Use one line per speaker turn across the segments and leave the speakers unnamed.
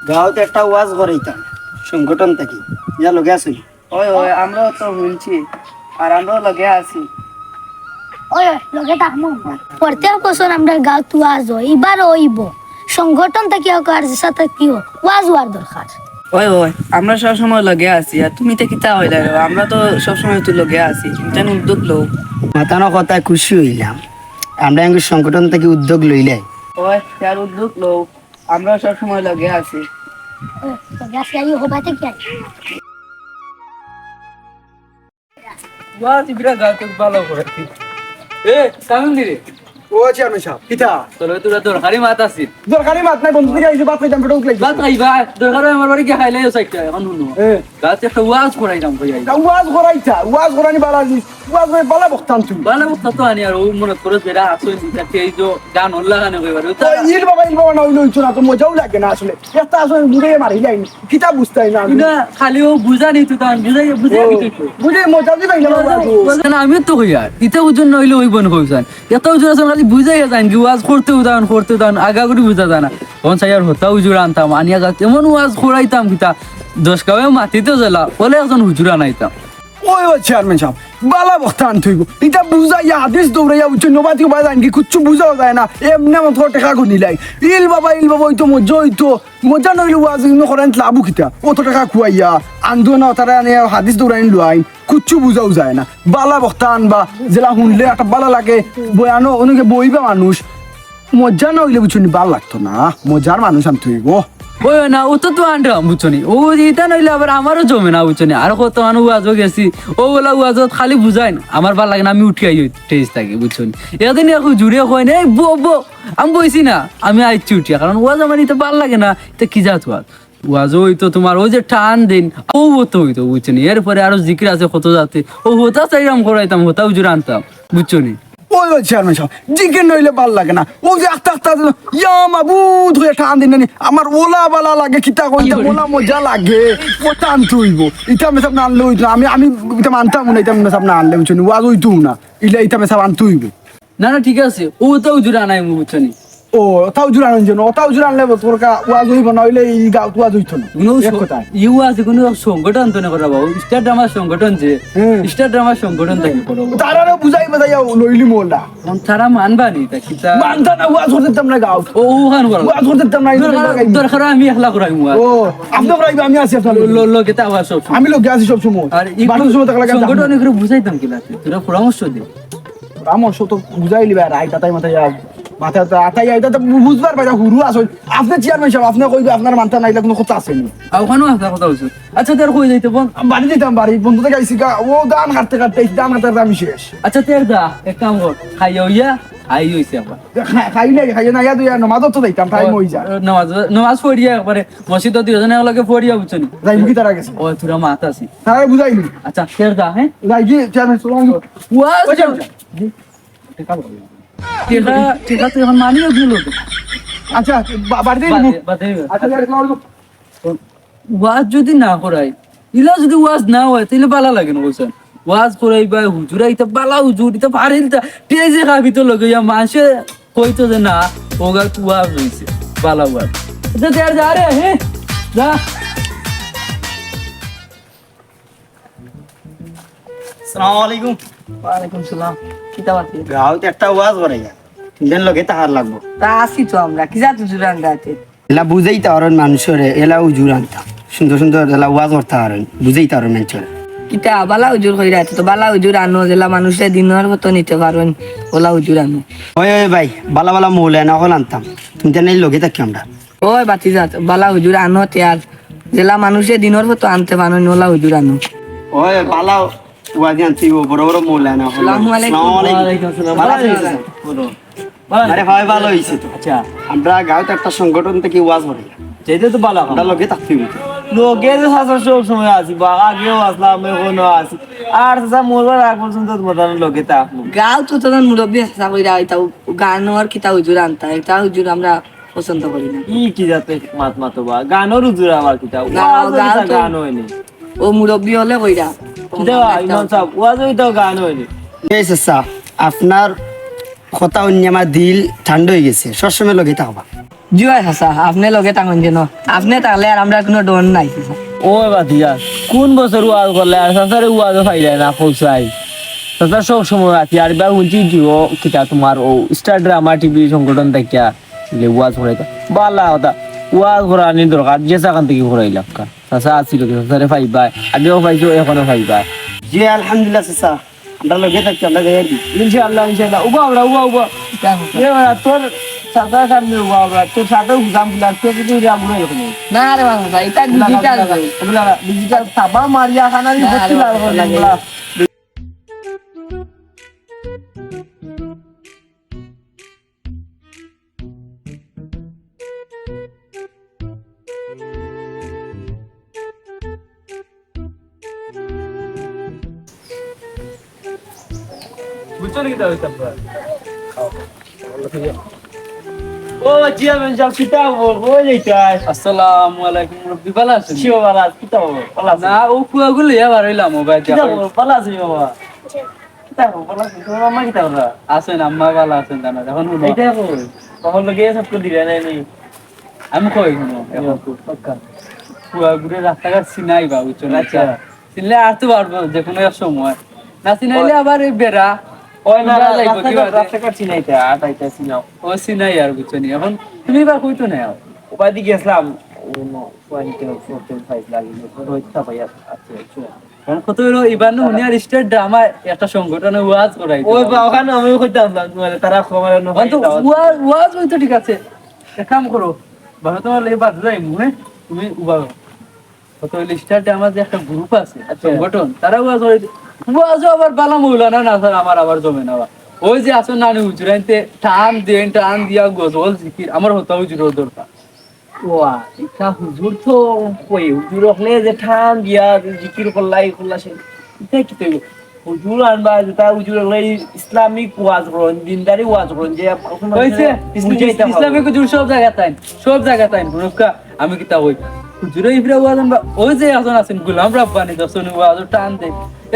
গাঁৱত একটা ওয়াজ করাইতাম সংগঠন থেকে ইয়া লগে আসুন।
ওই ওই আমরাও তো শুনছি আর আমরাও লগে আছি।
ওই লগে থাকবো প্রত্যেক বছর আমরা গাঁত ওয়াজ হয় এবার হইব সংগঠন থেকে হোক আর সাথে কি হোক ওয়াজ হওয়ার দরকার।
ওই ওই আমরা সবসময় লগে আছি আর তুমি তো কিতা হইলা আমরা তো সবসময় তো লগে আছি তেন উদ্যোগ লও।
মাতানো কথায় খুশি হইলাম, আমরা এঙ্গ সংগঠন থেকে উদ্যোগ লইলাই।
ওই তার উদ্যোগ লও, আমরা সবসময় লগে আছি।
লগে আসি আই হবা থেকে
ওয়াজ ইবরা গাতে ভালো করে এ কানুন দিরে
ও চেয়ারম্যান সাহেব কিতা
তোর তোরা দরকারি মাত আছে
দরকারি মাত নাই বন্ধু থেকে আইছে বাত কইতাম ফটো উঠলাই
বাত খাইবা দরকার আমার বাড়ি কি খাইলাই সাইটা এখন নুনো গাতে একটা ওয়াজ করাইলাম ভাই
ওয়াজ করাইতা ওয়াজ করানি বালা জিনিস ওয়াজ করে বালা বক্তাম তুমি
বালা বক্তা তো আনি আর ও মনে করে বেরা আসই দিতে এই যে গান হল্লা গানে কইবার
তো ইল বাবা না হইলো ইচ্ছা না তো মজাও লাগে না আসলে এটা আসলে বুঝে মারি যাই কিতা বুঝতাই না
না খালি ও বুঝা নি তো তান বুঝাই কিছু
বুঝে মজা দিবাই না
আমি তো কই আর ইতে ওজন নইলে ওই বন কইছান এত ওজন আছে খালি বুঝাই যান কি ওয়াজ করতে উদান আগা করে বুঝা জানা কোন সাইয়ার হতা হুজুর আনতাম আনিয়া গাত এমন ওয়াজ করাইতাম কিতা 10 গাঁয়ে মাটিতে জ্বলা বলে একজন হুজুর আনাইতাম।
ওই চেয়ারম্যান সাহেব বালা বক্তান তুই এটা বুঝাইয়া হাদিস দৌড়াইয়া উচ্চ নবাতি বাজা আনকি কুচ্ছু বুঝাও যায় না এমনি মত টাকা গুনিলাই ইল বাবা ওই তো মজা নইলে ওয়াজ ইনো করেন লাভু খিতা অত টাকা খুয়াইয়া আন্দোলন তারা আনে হাদিস দৌড়াইন লুয়াইন কুচ্ছু বুঝাও যায় না বালা বক্তান বা জেলা শুনলে একটা বালা লাগে বয়ানো অনেকে বইবা মানুষ মজা নইলে বুঝুনি ভাল লাগতো না মজার মানুষ আনতে হইব।
ওই না ও তো আনলাম বুঝছনি ও ইটা নইলে আবার আমারও জমে না বুঝছনি আর কত মানুষ ওয়াজও গেছি ও বলা ওয়াজত খালি বুঝাইন আমার ভাল লাগে না আমি উঠি আই টেস্ট থাকি বুঝছনি এদিন এখন জুড়ে কয় না বো আমি বইছি না আমি আইছি উঠিয়া কারণ ওয়াজ আমার এটা ভাল লাগে না এটা কি জাত ওয়াজ ওই তো তোমার ওই যে টান দিন ও হতো হইতো বুঝছনি এরপরে আরো জিকির আছে কত যাতে ও হতা চাইরাম করাইতাম হতা উজুর আনতাম বুঝছনি।
ওই চেয়ারম্যান সাহেব জিজ্ঞেস নইলে ভাল লাগে না ও যে আস্তে ইয়া মাবুদ হয়ে টান দিন আমার ওলা বালা লাগে কিতা কইতা ওলা মজা লাগে ও টান তুইব ইটা মেসাব না আনলে হইতো আমি এটা মানতাম না এটা মেসাব না আনলে বুঝছনি ওয়াজ হইতো না ইটা মেসাব আন তুইব
না ঠিক আছে ও তো উজুর আনাই বুঝছনি
ও ওটাও জুড়ানোর জন্য ওটাও জুড়ানলে তোর ওয়াজ হইব নইলে এই গাঁত ওয়াজ হইতো না
ইউ আছে কোনো সংগঠন তো না করা বাবু স্টার ড্রামা সংগঠন যে স্টার ড্রামা সংগঠন থেকে করো
তারাও বুঝাই বাজাইয়া লইলি মোলা
তারা মানবানি তা কিতা
মানতা না ওয়াজ করতেম না গাঁত
ও ওখান করো
ওয়াজ করতেম না
দরকার আমি একলা করাই মুয়া
ও আপনি করাইবে আমি আছি আপনার
লোকে তা আওয়াজ সব
আমি লোকে আছি সব সময়
আর
বাড়ির সময় টাকা লাগে
সংগঠন করে বুঝাইতাম কিলা তোরা পরামর্শ দে
পরামর্শ তো বুঝাইলি ভাই রাইতা তাই মাথায় মাথা আতাই আইতা তো বুঝবার পাইতা হুরু আসল আপনি চেয়ারম্যান সাহেব আপনি কইবে আপনার মানতা নাইলে কোনো কথা আছে নি
ওখানেও একটা কথা হইছে আচ্ছা তোর কই যাইতে বল
বাড়ি যেতাম বাড়ি বন্ধু থেকে আইছি ও দান হাঁটতে আমি শেষ
আচ্ছা তের দা এক কাম কর খাইয়া হইয়া আই হইছে আবার
খাই না ইয়া দুই নমাজও তো যাইতাম টাইম হই যায়
নামাজ পড়িয়া একবারে মসজিদ দুজনে একলগে পড়িয়া বুঝছনি
যাই মুখি তারা গেছে
ও তোরা মাত আছি
তারা বুঝাইলি
আচ্ছা তের দা হ্যাঁ
যাই কি চেয়ারম্যান সালাম
ওয়াজ ঠিক আছে এখন মানিও দিল
আচ্ছা বাড়িতে আচ্ছা
ওয়াজ যদি না করাই ইলা যদি ওয়াজ না হয় তাহলে ভালো লাগে না বলছেন ওয়াজ করাই বা হুজুরা ইতা বালা হুজুর ইতা পারিল তা টেজে খাবি তো লগে মানুষে কইতো যে না ওগা ওয়াজ হইছে বালা ওয়াজ তো তের যা রে হ্যাঁ যা
আসসালামু আলাইকুম।
ওয়ালাইকুম সালাম কিতা বাতি
গাঁৱত একটা ওয়াজ করাইয়া তিনজন লগে তাহার লাগবো
তা আসি তো আমরা কি জাত হুজুর আনগাতে
এলা বুঝাইতা হরণ মানুষরে এলা উজুর আনতাম সুন্দর সুন্দর এলা ওয়াজ করতে হরণ বুঝাইতা হরণ মানুষরে
কিতা বালা হুজুর কইরা তো বালা হুজুর আনো জেলা মানুষে দিনের মতো নিতে পারবেন ওলা হুজুর আনো
ওই ভাই বালা বালা মৌলানা হল আনতাম তুমি তো নেই লগে থাকি আমরা
ওই বাতি জাত বালা হুজুর আনো আর জেলা মানুষে দিনের মতো আনতে পারেন ওলা হুজুর আনো
ওই বালা ওয়াজ আনছি বড় বড় মৌলানা হল
আসসালামু আলাইকুম।
ওয়ালাইকুম আসসালাম
ভালো আছেন? আরে ভাই ভালো হইছে তো
আচ্ছা
আমরা গাঁৱত একটা সংগঠন থেকে ওয়াজ করি
যেতে তো ভালো
আমরা লগে থাকতে হইব
লোকে যে শাসন সব সময় আছি বা আগেও আসলাম এখনো আছি আর মরবার আগ পর্যন্ত তোমাদের লোকে থাকবো
গাঁও তো তোদের মুরব্বী আসা কইরা এটা গান আর কিতা হুজুর আনতা এটা হুজুর আমরা পছন্দ করি না
কি যাতে মাতো বা গানের উজুর আমার কিতা
গান তো-
গান হয়নি
ও মুরব্বী হলে কইরা
কিতা ইমাম সাহেব ওয়াজ হইতো গান হয়নি
এই চাচা আপনার কথা অন্য আমার দিল ঠান্ডা হয়ে গেছে সবসময় লগে থাকবা
জি ভাই হাসা আপনি লগে টাঙ্গন কেন আপনি তাহলে আর আমরা কোনো ডর নাই
ও বাতিজা কোন বছর ওয়াজ করলে আর সাসারে ওয়াজও ফাইলে না পৌঁছাই সাসা সব সময় আছি আর বার উঞ্চি জিও কিতা তোমার ও স্টার ড্রামা টিভি সংগঠন দেখিয়া ওয়াজ করাইতা বালা হতা ওয়াজ করা আনি দরকার যে সাকান থেকে করাইলাম কা সাসা আছিল সাসারে ফাইবা আগেও পাইছো এখনো ফাইবা
জি আলহামদুলিল্লাহ চাচা আমরা লগে থাকছি আমরা গায়ে দিই
ইনশাআল্লাহ ইনশাআল্লাহ উবা আমরা উবা এ বাড়া তোর সাসা সামনে উবা আমরা তোর সাথে উজাম গুলা তোর কিছু রাম না এখানে
না রে বাবা এটা ডিজিটাল
ডিজিটাল সাবা মারিয়া খানারি হচ্ছে না বুঝছো নাকি তাহলে তারপর ও জিয়া মেন যাও কিতাব ও যাইতাই
আসসালামু আলাইকুম রব্বি ভালো আছেন
শিও বালা কিতাব বালা
না ও কুয়াগুলো এবার হইলাম মোবাইল
কিতাব বালা আছে বাবা কিতাব বালা আছে তোমার মা কিতাব রা
আছেন আম্মা ভালো আছেন জানা এখন শুনো
এইটা কই কখন লগে সব করে দিলে না নি
আমি কই শুনো এখন
পাক্কা
কুয়াগুলো রাস্তাঘাট চিনাই বা বুঝছো না
আচ্ছা।
চিনলে আর তো পারবো যে কোনো এক সময় না চিনাইলে আবার এই বেড়া
ওই না
বুঝা যাইবো কিভাবে?
রাস্তা কাটছি না এটা আটাইতা সিনাও
ও চিনাই আর বুঝছো নি এখন তুমি এবার কইতো না
ওপাই দিকে গেছিলাম ওয়াইতে 4.5 লাগি হইতা ভাই আছে
এখন কত হলো এবার না উনি আর স্টার ড্রামা একটা সংগঠনে ওয়াজ করাই
ওই বা ওখানে আমি কইতাম না তারা খবর না
তো ওয়াজ ওয়াজ হইতো ঠিক আছে এক কাম করো ভালো তোমার এবার যাই মনে তুমি উবা কত হলো স্টার ড্রামা যে একটা গ্রুপ আছে সংগঠন তারা ওয়াজ করে ওয়াজও আবার বালা মৌলানা না স্যার আমার আবার জমে না ওই যে আসো নানি হুজুরাইতে টান দিয়া গজল জিকির আমার হতা হুজুরের দরকার
ওয়া এটা হুজুর তো কই হুজুর হলে যে ঠান দিয়া জিকির করলাই করলাছে এটা কি তো হুজুর আনবা যেটা হুজুর হলে ইসলামিক ওয়াজ করেন দিনদারি ওয়াজ করেন যে
হইছে ইসলামিক হুজুর সব জায়গা তাই বুঝকা আমি কিতা হই হুজুর ইব্রা ওয়াজ আমরা ওই যে আসন আছেন গোলাম রাব্বানি দর্শন ওয়াজ টান দে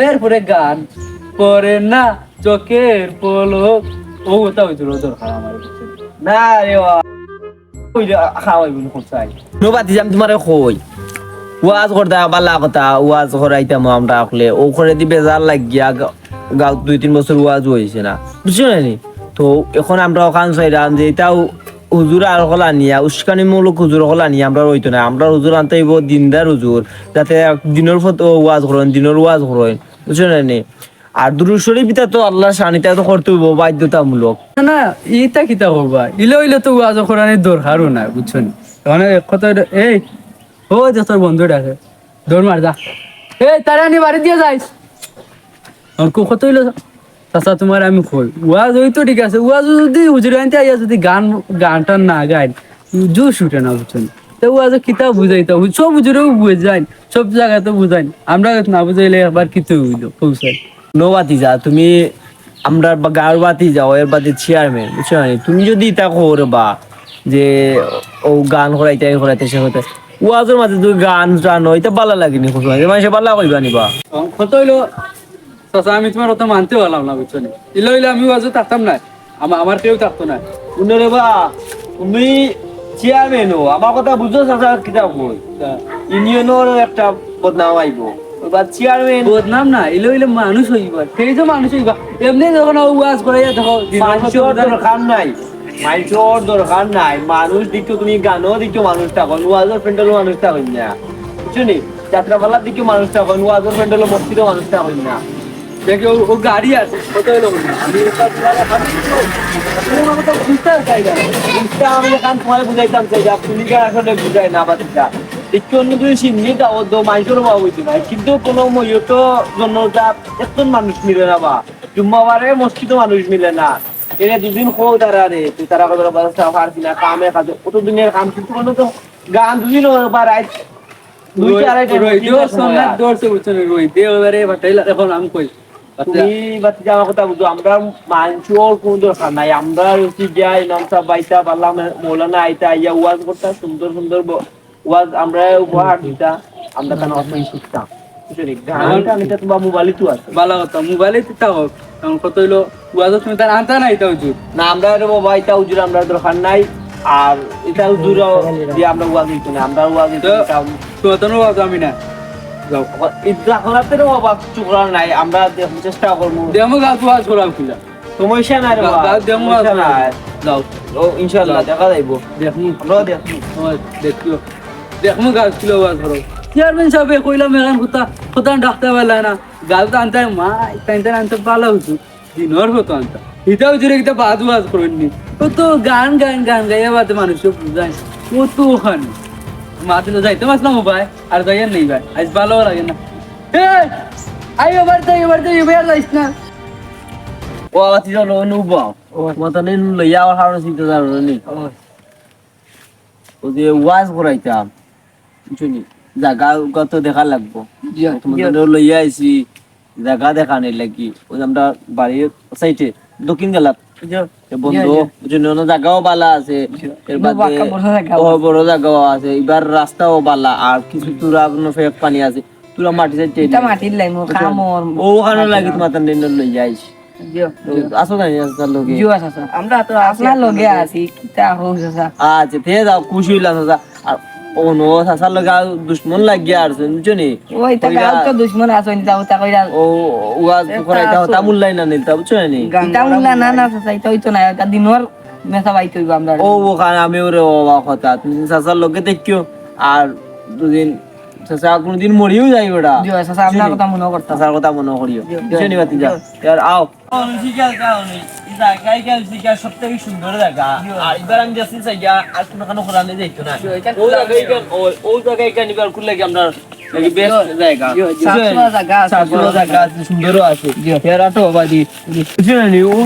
এরপরে গান পরে না চোখের পলক ও ওটা হুজুর দরকার আমার
না রে ওয়া ওই খাওয়াই বলি কোথায় নবাতি জাম তোমারে কই ওয়াজ করতা বালা কথা ওয়াজ করাইতাম আমরা আকলে ও করে দি বেজার লাগিয়া গাও 2-3 বছর ওয়াজ হইছে না বুঝছো না নি তো এখন আমরা ওখান চাইরাম যে এটাও হুজুর আর হলা নিয়া উস্কানি মূলক হুজুর হলা নিয়া আমরা হইতো না আমরা হুজুর আনতে হইব দিনদার হুজুর যাতে দিনের ফটো ওয়াজ করেন দিনের ওয়াজ করেন বুঝছো না নি আর দুরূদ শরীফ এটা তো আল্লাহর শানিতা তো করতে হইব বাধ্যতামূলক
না ইটা কিতা করবা ইলে তো ওয়াজ করানোর দরকারও না বুঝছো নি তখন এক কথা এই ও যে তোর বন্ধু ডাকে দৌড় মার যা এই তারা নি বাড়ি দিয়ে যাইস আর কত হইলো চাচা তোমার আমি কই ওয়াজ ওই তো ঠিক আছে ওয়াজ যদি হুজুরে আনতে আইয়া যদি গানটা না গায় জোশ উঠে না বুঝছো নি তো ওয়াজ কিতাব বুঝাইতে সব হুজুরেও বুঝাইন সব জায়গাতে বুঝাইন আমরা না বুঝাইলে একবার কিতে হইলো পৌঁছাই
নবাতি যা তুমি আমরা গাঁর বাতি যাও এর বাতি চেয়ারম্যান বুঝছো না তুমি যদি এটা করবা যে ও গান করাইতে সে হতে ওয়াজের মাঝে তুই গান জানো এটা ভালো লাগেনি খুব মানুষে ভালো কইবা নিবা
কত হইলো চাচা আমি তোমার কথা মানতে পারলাম না বুঝছো নি ইলে হইলে আমি ওয়াজে থাকতাম না আমার কেউ থাকতো না
উন্নরে বা তুমি চেয়ারম্যান ও আমার কথা বুঝছো চাচা কিতা কই ইউনিয়নের একটা বদনাম আইব বা চেয়ারম্যান
বদনাম না ইলে হইলে মানুষ হইবা সেই যে মানুষ হইবা এমনি যখন ওয়াজ করাইয়া দেখো
মানুষের দরকার নাই মানুষের দরকার নাই মানুষ দিকে তুমি গানও দিকে মানুষ থাকুন ওয়াজের প্যান্ডেলও মানুষ থাকুন না বুঝছো নি যাত্রাপালার দিকে মানুষ থাকুন ওয়াজের প্যান্ডেলও মসজিদও মানুষ থাকুন না
দেখো ও গাড়ি আছে কত হইলো আমি
আমি কান তোমায় বুঝাইতাম চাইজা তুমি গান আসলে বুঝাই না বাচ্চা দেখি অন্য তুমি সিন্নি দাও তো মানুষের মা হইতে নাই কিন্তু কোনো মহিয়ত জনতা একজন মানুষ মিলে না বা জুম্মাবারে মসজিদও মানুষ মিলে না এনে দুদিন খো তারা রে তুই তারা কত ব্যবস্থা পারছি না কামে কাজে কত দিনের কাম কিন্তু কোনো তো গান দুদিন বা রাত দুই আড়াইটা
এখন আমি কই
তুমি বাচ্চা আমার কথা বুঝো আমরা মানুষের কোনো দরকার নাই আমরা রুচি গিয়া ইমাম সাহেব বাইতা পারলাম মৌলানা আইতা ইয়া ওয়াজ করতাম সুন্দর সুন্দর ওয়াজ আমরা উপহার দিতা আমরা কেন অসই শিখতাম গানটা আমি তোমার মোবাইলে তো আছে
ভালো কথা মোবাইলে দিতে হোক তখন কত হইলো ওয়াজ তুমি তার আনতা নাই তা হুজুর
না আমরা মোবাইলটা হুজুর আমরা দরকার নাই আর এটা হুজুর দিয়ে আমরা ওয়াজ দিত না আমরা ওয়াজ দিত
তোমার ওয়াজ আমি না যাও
ইদরা খলাতেও অবাক চুকরা নাই আমরা চেষ্টা করব
দেমো গাছ ওয়াজ করাম কিলা
সমস্যা নাই রে বাবা
দেমো ওয়াজ যাও
ও ইনশাআল্লাহ দেখা যাইব
দেখমু
আমরা দেখি
দেখিও দেখমু গাছ কিলো ওয়াজ করো চেয়ারম্যান সাহেব কইলাম এখন কোথা ডাকতে পারলা না গাল তো আনতে মা আনতে ভালো হতো দিনর হতো আনতা এটাও জুড়ে কিতা বাদ ওয়াজ করেননি ও তো গান গাইয়া বাদে মানুষ বুঝায় ও তো ওখানে মাতে তো যাইতে পারছিলাম ভাই আর যাইয়া নেই ভাই আজ ভালো লাগে না আই এবার এবার যাইস না
ও আতি জলো নুবা ও মতনে লইয়া আর হারো সিতে যারো নি ও যে ওয়াজ করাইতাম শুনি জায়গা কত দেখা লাগবো তোমাদের লইয়া আইছি জায়গা দেখানোর লাগি ওই আমরা বাড়ির সাইডে দক্ষিণ গেলাম বন্ধু জন্য জায়গাও বালা আছে এর বাদে বড় জায়গাও আছে এবার রাস্তাও বালা আর কিছু তুরা ফেক পানি আছে তুরা মাটি সাইডে
মাটির লাইমো খামর
ও ওখানে লাগি তোমার লইয়া আইছি আসো না লোকে
আমরা তো আপনার লগে আছি কিতা হোক
আচ্ছা ফের যাও খুশি হইলাম আর ও নো সাসার লগে দুশ্মন লাগিয়া আর বুঝছো নি
ওই তা গাল তো দুশমন আসনি তাও তা কইরা
ও ওয়াজ করাইতা হতা মুল্লাই না নিতা বুঝছো নি
তা মুল্লা না চাই তো হইতো না তা দিনর মেসা বাইতে হইব আমরা
ও ওখানে আমি ওরে অবাক হতা তুমি সাসার লগে দেখিও আর দুদিন সাসা কোনদিন মরিও যাই ওটা
জি সাসা আপনার কথা মনে করতা
সাসার কথা মনে করিও বুঝছো নি বাতি যা আর আও শিকাল কাউনি জায়গায় গেল শিকাল সবথেকে সুন্দর জায়গা আর এবার আমি যাচ্ছি জায়গা আর কোনো কোনো কোরআনে যাইতো না ও জায়গায় কেন এবার করলে কি আমরা লাগি বেস্ট জায়গা সাতপুরা জায়গা সুন্দরও আছে এর আটো বাদি বুঝছো নি ও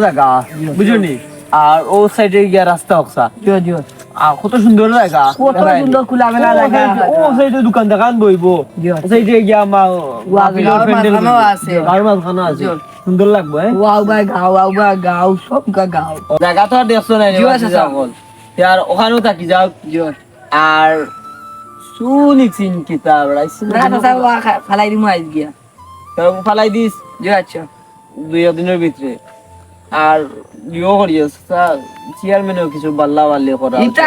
জায়গা বুঝছো নি আর ও সাইডে গিয়া রাস্তা হকসা কত সুন্দর জায়গা
কত সুন্দর খোলামেলা জায়গা
ও সাইডে দোকান বইবো সাইডে গিয়া মা আছে সুন্দর লাগবে
ওয়াও গাও সব গাও
জায়গা তো আর দেখছো না আর ওখানেও থাকি যাও আর শুনিছিন কিতাব
ফালাই দিমু আইজ গিয়া
ফালাই দিস
আচ্ছা
2 দিনের ভিতরে আর ইও করিও চেয়ারম্যানও কিছু বাল্লা বাল্লি করা
ইটা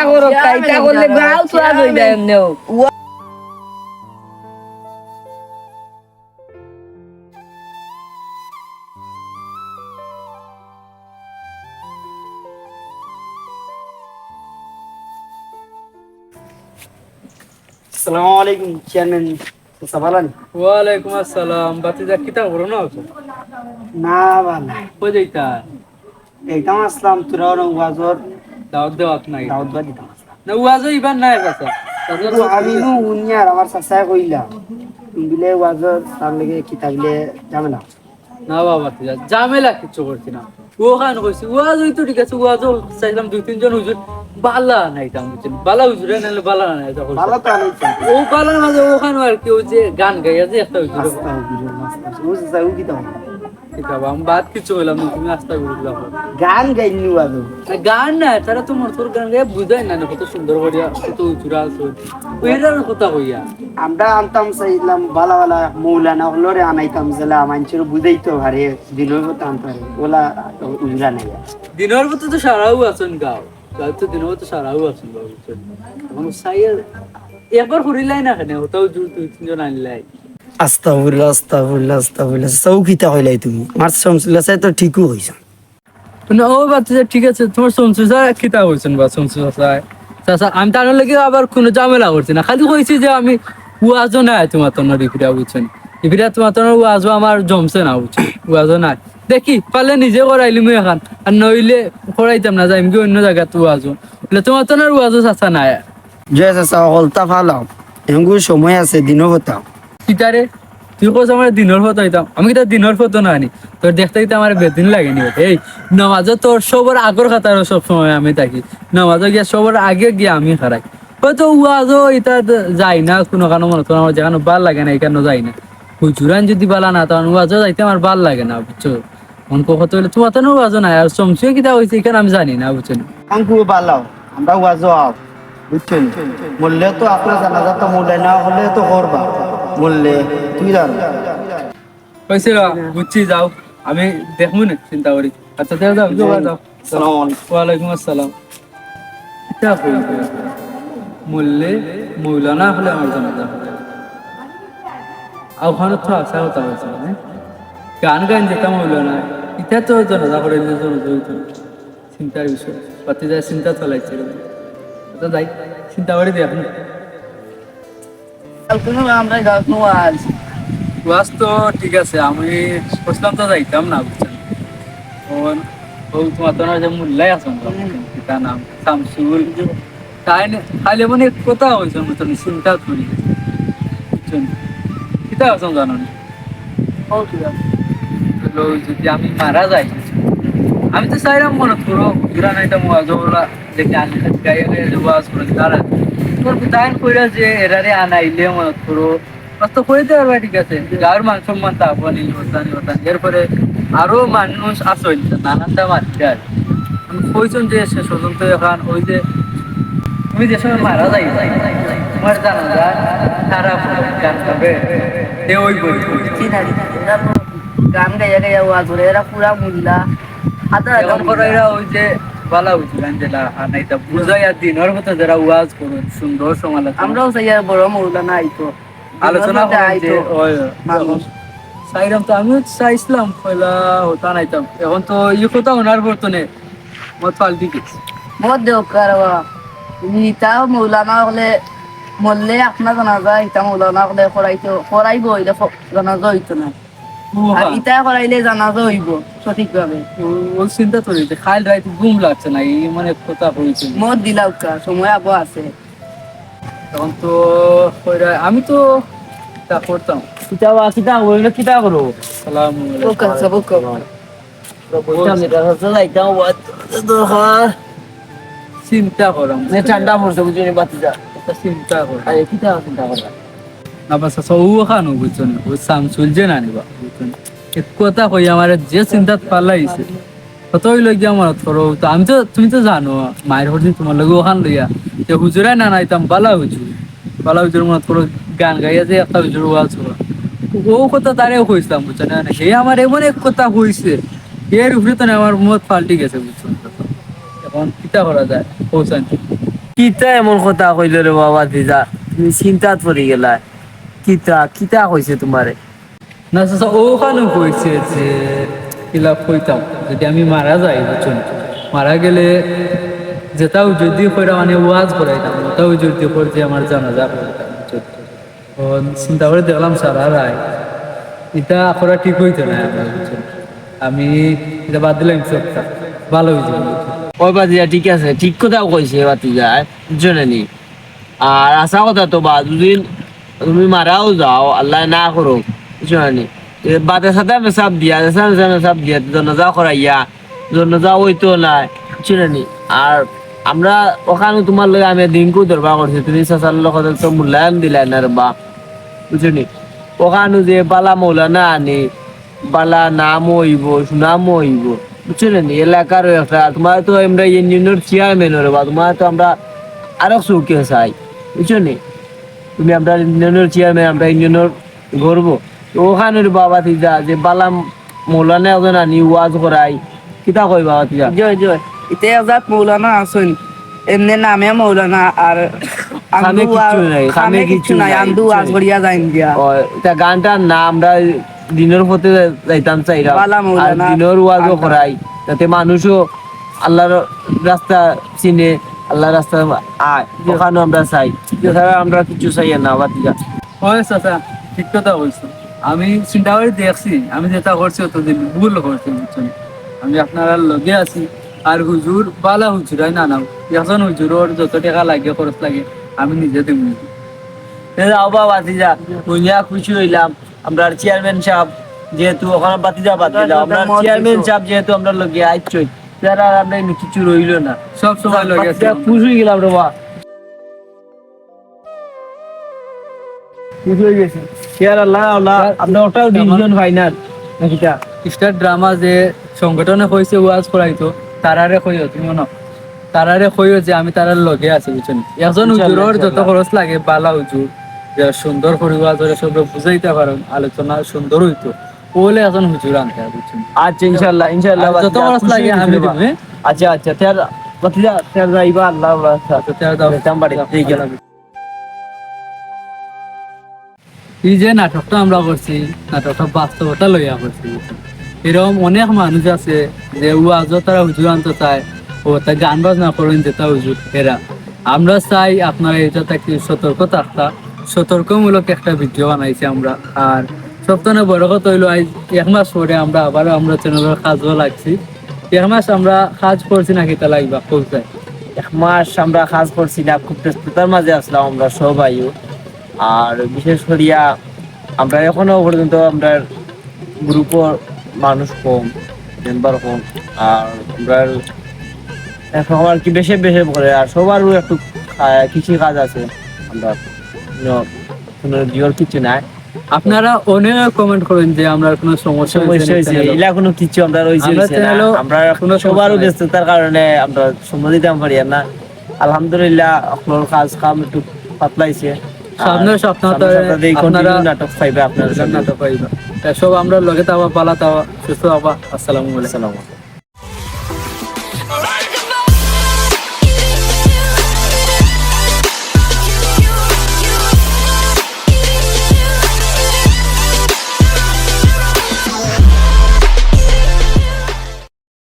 করলে গাও তো আজ হই যায় এমনেও
আসসালামু আলাইকুম চেয়ারম্যান সাবালান
ওয়ালাইকুম আসসালাম বাতিজা কিতা করো না
না বালা
কই যাইতা
একদম আসলাম তোরা ওয়াজর
দাওয়াত নাই
দাউদ বাদি দাম
না ওয়াজ ইবান নাই কাছে
আমি নু উনিয়ার আমার চাচা কইলা বিলে ওয়াজর তার লাগে কিতাবলে ঝামেলা
না বাবা ঝামেলা কিছু করছি না ওখানে কইছি ওয়াজ হইতো ঠিক আছে ওয়াজ চাইলাম 2-3 জন হুজুর বালা নাই তাম বুঝছেন বালা হুজুরে নালে বালা নাই তখন
ভালো তো আমি
ও বালার মাঝে ওখানে আর কি ওই যে গান গাইয়া যে একটা হুজুর
বুঝছা ও কি দাও
কিতাব আমি বাদ কিছু হইলাম না তুমি আস্তা করে দিলাম
গান গাইনি ওয়াজর
গান না তারা তো মোর গান গায়ে বুঝাই না কত সুন্দর করিয়া কত উচুরা আছে ওইটার কথা কইয়া
আমরা আনতাম চাইলাম ভালো ভালো মৌলানা হলরে আনাইতাম জেলা মানুষের বুঝাইতো হারে দিনের মতো আনতে ওলা উজরা নাই
দিনের মতো তো সারাও আছেন গাও গাও তো দিনের মতো সারাও আছেন গাও বুঝছেন এখন সাইয়া একবার করিলাই না কেন ওটাও 2-3 জন আনলাই
আস্তাগফিরুল্লাহ চৌকিতা হইলাই তুমি মার শামসুল্লাহ সাহেব তো ঠিকও হইছ
না ও বাচ্চা ঠিক আছে তোমার সমসুজা কিতা হইছেন বা সমসুজা চাচা আমি তার লাগি আবার কোনো ঝামেলা করছি না খালি কইছি যে আমি ওয়াজও নাই তোমার তো রিফিরা বুঝছেন রিফিরা তোমার তো ওয়াজও আমার জমছে না বুঝছেন ওয়াজও নাই দেখি পারলে নিজে করাইলি মুই এখন আর নইলে করাইতাম না যাই আমি অন্য জায়গা তো ওয়াজও বলে তোমার তো ওয়াজও চাচা নাই
জয় চাচা হলতা ফালাও এঙ্গু সময় আছে দিনও হতাও
কিতারে তুই কোস আমার দিনের ফটো হইতাম আমি কিতা দিনের ফটো না আনি তোর দেখতে দেখতে আমার বেদিন লাগেনি এই নামাজও তোর সবার আগর খাতার সব সময় আমি থাকি নামাজও গিয়া সবার আগে গিয়া আমি খারাই হয়তো ওয়াজও এটা যাই না কোনো কারণ মনে তোমার আমার যেখানে ভাল লাগে না এখানে যাই না হুজুরান যদি বালা না তখন ওয়াজও যাইতে আমার ভাল লাগে না বুঝছো অঙ্ক কত হলে তোমার তো ওয়াজও নাই আর চমচুয়ে কিতা হয়েছে এখানে আমি জানি না বুঝছেন
আঙ্কু বালাও আমরা ওয়াজও আও বুঝছেন বললে তো আপনার জানাজা তো মূল্য না হলে তো করবা বললে তুই জানো
কইছে বুঝছি যাও আমি দেখবো না চিন্তা করি আচ্ছা যাও যাও যাও যাও ওয়ালাইকুম আসসালাম এটা হইবে মূল্যে মৌলানা হলে আমার জানাজা হবে ওখানে তো আসা হতা হয়েছে না গান গান যেতাম মৌলানা এটা তো জানাজা করে দিলে জানাজা হইতো চিন্তার বিষয় পাতি যায় চিন্তা চলাইছে আচ্ছা যাই চিন্তা করে দিই আপনি
কোনো আমরা গাছ নোয়াজ
ওয়াজ তো ঠিক আছে আমি বুঝলাম তো যাইতাম না বুঝছেন ও তোমার তো না যে মূল্যায় আসুন তার নাম শামসুল তাই খালি মানে কোথাও হয়েছে মতন চিন্তা করি বুঝছেন কিতা আসুন জানো না যদি আমি মারা যাই আমি তো চাইলাম মনে করো ঘুরা নাইটা ওয়াজ ওরা দেখে আনলে গায়ে গায়ে যে ওয়াজ করে তারা তোর তাই কইরা যে এরারে আনাইলে মনে করো তো কইতে পারবে ঠিক আছে গাঁর মান সম্মান তা আপনি হতানি হতানি এরপরে আরো মানুষ আসল নানানটা মারতে আর আমি কইছেন যে শেষ পর্যন্ত এখন ওই যে তুমি যে সময় মারা যাই তোমার জানা যায় তারা গান গাবে এ ওই বই
গান গাইয়া গাইয়া ওয়াজ করে এরা পুরা মুল্লা
এখন করে এরা ওই যে বালা উঠলেন যেটা আনাইতা বুঝাইয়া দিনের মতো যারা ওয়াজ করুন সুন্দর সমালোচনা
আমরাও চাই আর বড় মৌলানা আইতো
আলোচনা
দিনের মধ্যে
করেন যে
আইতো
ওই
মানুষ।
চাইলাম তো আমিও চাইছিলাম পয়লা হতা নাইতাম এখন তো ইয়ে কথা ওনার বর্তনে মত পাল্টি গেছে
বহুত দরকার তুমি তাও মৌলানা হলে মরলে আপনার জানাজা ইটা মৌলানা হলে করাইব হইলে জানাজা হইতো না আর ইটা করাইলে জানাজা হইব সঠিকভাবে
ও চিন্তা করি যে খাইল রাইত ঘুম লাগছে না এই মানে কথা হয়েছে
মত দিলাও সময় আবো আছে
তখন তো আমি তো তা করতাম
কিতা কিতা বললো কিতা করো
সালাম
ওকা সব
বলতাম যেটা হচ্ছে যাইতাম ওয়াজ দরকার
চিন্তা করাম
ঠান্ডা পড়ছে বুঝলি বাতিটা
চিন্তা করাম
আরে কিতা চিন্তা করবা
না বাস ও খানো বুঝছেন ও শামসুল যে না নিবা বুঝছেন এক কথা কই আমার যে চিন্তা পালাইছে কতই লই গিয়া আমার করো তো আমি তো তুমি তো জানো মায়ের হরদিন তোমার লগে ওখান লইয়া যে হুজুরাই না নাইতাম বালা হুজুর মত করো গান গাইয়া যে একটা হুজুর ওয়াজ করো ও কথা তারেও কইছিলাম বুঝছেন না সে আমার এমন এক কথা কইছে এর উপরে তো আমার মত পাল্টি গেছে বুঝছেন এখন কিতা করা যায় পৌঁছান
কিতা এমন কথা কইল রে বাবা দিদা তুমি চিন্তাত পড়ি গেলা কিতা কিতা কইছে তোমারে
না চাচা ওখানে কইছে যে কিলা কইতাম যদি আমি মারা যাই বুঝছেন মারা গেলে যেটাও যদি কইরা মানে ওয়াজ করাইতাম ওটাও যদি করে যে আমার জানাজা করাইতাম বুঝছেন ও চিন্তা করে দেখলাম সারা রায় এটা করা ঠিক হইতো না বুঝছেন আমি এটা বাদ দিলাম সবটা ভালো হয়েছে
ওই বাতিজা ঠিক আছে ঠিক কথাও কইছে বাতিজা জানেনি আর আশা কথা তো বা দুদিন তুমি মারাও যাও আল্লাহ না করো জানি বাতের সাথে মেসাব দিয়া মেসাব দিয়া জনজা করাইয়া জনজা হইতো না জানি আর আমরা ওখানে তোমার লগে আমি দিনকু দরবার করছি তুমি চাচার লগত তো মূল্যায়ন দিলাই না রে বা বুঝলি ওখানে যে বালা মৌলানা আনি বালা নাম হইব সুনাম হইব বুঝলেন এলাকার একটা তোমার তো আমরা ইউনিয়নের চেয়ারম্যান রে বা তোমার তো আমরা আরো চৌকে চাই বুঝছো নি তুমি আমরা ইউনিয়নের চেয়ারম্যান আমরা ইউনিয়নের গর্ব ওখানে বাবা তিজা যে বালা মৌলানা একজন আনি ওয়াজ করাই কিতা কই বাবা তিজা
জয় ইতে আজাদ মৌলানা আসুন এমনি নামে মৌলানা আর
খামে কিচ্ছু নাই, খামে কিচ্ছু নাই,
আন্দু আজ গড়িয়া যাইন গিয়া
এটা গানটার নাম আমরা দিনের পথে যাইতাম চাইরা
বালা
আর
মৌলানা
দিনের ওয়াজও করাই যাতে মানুষও আল্লাহর রাস্তা চিনে আল্লাহর রাস্তা আয় ওখানে আমরা চাই এছাড়া আমরা কিছু চাই না বাতিজা
হয় চাচা ঠিক কথা বলছো আমি চিন্তা করে দেখছি আমি যেটা করছি অতদিন ভুল করছি বুঝছেন আমি আপনারা লগে আছি আর হুজুর বালা হুজুর না নাও এখন হুজুর যত টাকা লাগে খরচ লাগে আমি নিজে দেব
আবা বাতিজা বুঝিয়া খুশি হইলাম আমরা চেয়ারম্যান সাহেব যেহেতু ওখানে বাতিজা বাতিজা আমরা চেয়ারম্যান সাহেব যেহেতু আমরা লগে আইছই তারা আর আমরা কিছু রইল না
সব সময় লগে আছি
খুশি হয়ে গেলাম রে বা খুশি হয়ে গেছি শেয়ার আল্লাহ আল্লাহ আমরা ওটাও ডিভিশন ফাইনাল নাকিটা
স্টার ড্রামা যে সংগঠনে হয়েছে ওয়াজ করাইতো তারারে কইও তুমি না তারারে কইও যে আমি তারার লগে আছি বুঝছেন একজন হুজুরের যত খরচ লাগে বালা হুজুর যে সুন্দর করে ওয়াজ করে সব বুঝাইতে পারেন আলোচনা সুন্দর হইতো ওলে এখন হুজুর আনতে হবে, বুঝছেন?
আচ্ছা ইনশাআল্লাহ ইনশাআল্লাহ
আর যত খরচ লাগে আমি দিব, হ্যাঁ?
আচ্ছা আচ্ছা তার বাতিজা তার যাইবা আল্লাহ
তার দাও।
যেতাম বাড়ি ঠিক গেলাম
এই যে নাটকটা আমরা করছি, নাটকটা বাস্তবতা লইয়া করছি, বুঝছেন? এরকম অনেক মানুষ আছে যে ওয়াজও তারা হুজুর আনতে চায়, ও তা গান বাজনা করেন যেটা হুজুর এরা। আমরা চাই আপনারা এটা থেকে সতর্ক থাকতা, সতর্কমূলক একটা ভিডিও বানাইছি আমরা। আর সবথেকে বড় কথা হইলো আজ 1 মাস পরে আমরা আবারও আমরা চ্যানেলের কাজও লাগছি। 1 মাস আমরা কাজ করছি নাকি তা লাগবা পৌঁছায়।
1 মাস আমরা কাজ করছি না, খুব ব্যস্ততার মাঝে আসলাম আমরা সবাই। আর বিশেষ করিয়া আমরা এখনো পর্যন্ত আমরা গ্রুপের মানুষ কম, মেম্বার কম। আর আমরা এখন আর কি বেশি বেশি করে, আর সবারও একটু কৃষি কাজ আছে, আমরা কোনো জিওর কিছু নাই।
আপনারা অনেক কমেন্ট করেন যে আমরা কোনো সমস্যা
সমস্যা হয়েছে এলা কোনো কিছু আমরা রয়েছে
আমরা চ্যানেলও
আমরা
কোনো সমস্যা
সবারও
নাই।
ব্যস্ততার কারণে আমরা সময় দিতে পারি না। আলহামদুলিল্লাহ আপনার কাজ কাম একটু পাতলাইছে।
সামনের সপ্তাহে আপনারা
নাটক পাইবে আপনার
নাটক পাইবা। সব আমরা লগে তাওয়া পালা তাওয়া সুস্থ হবা। আসসালামু আলাইকুম।
আসসালামু আলাইকুম।